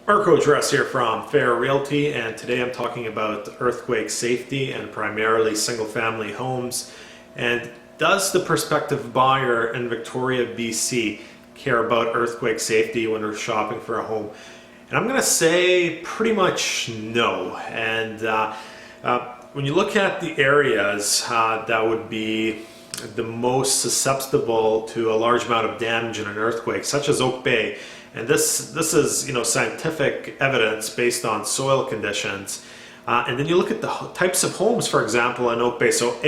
Marko, Juras here from Realty, and today I'm talking about earthquake safety and primarily single-family homes. And does the prospective buyer in Victoria, BC care about earthquake safety when they're shopping for a home? And I'm going to say pretty much no. And when you look at the areas that would be the most susceptible to a large amount of damage in an earthquake, such as Oak Bay, and this is scientific evidence based on soil conditions, and then you look at the types of homes, for example, in Oak Bay. So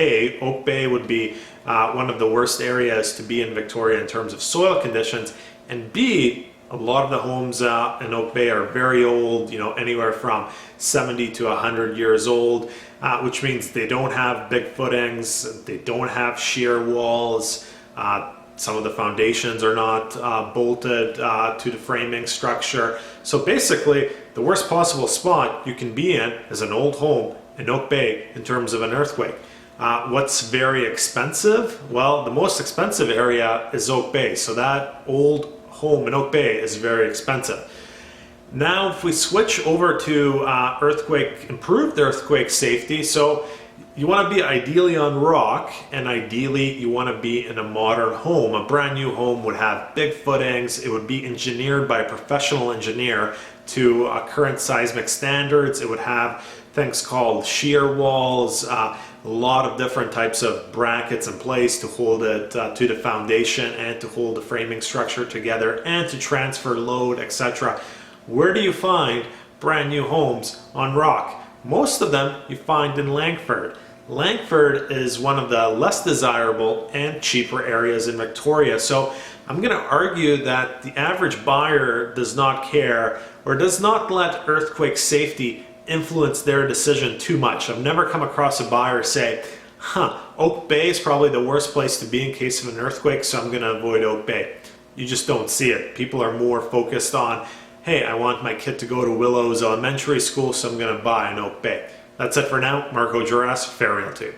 Oak Bay would be one of the worst areas to be in Victoria in terms of soil conditions, and B, a lot of the homes in Oak Bay are very old, anywhere from 70 to 100 years old, which means they don't have big footings, they don't have shear walls. Some of the foundations are not bolted to the framing structure. So basically, the worst possible spot you can be in is an old home in Oak Bay in terms of an earthquake. What's very expensive? Well, the most expensive area is Oak Bay. So that old home in Oak Bay is very expensive. Now, if we switch over to improved earthquake safety, so you want to be ideally on rock, and ideally you want to be in a modern home. A brand new home would have big footings. It would be engineered by a professional engineer to current seismic standards. It would have things called shear walls, a lot of different types of brackets in place to hold it to the foundation and to hold the framing structure together and to transfer load, etc. Where do you find brand new homes on rock? Most of them you find in Langford. Langford is one of the less desirable and cheaper areas in Victoria. So I'm going to argue that the average buyer does not care or does not let earthquake safety influence their decision too much. I've never come across a buyer say, Oak Bay is probably the worst place to be in case of an earthquake, so I'm going to avoid Oak Bay. You just don't see it. People are more focused on, hey, I want my kid to go to Willows Elementary School, so I'm going to buy an Oak Bay. That's it for now. Marko, Juras, Realty.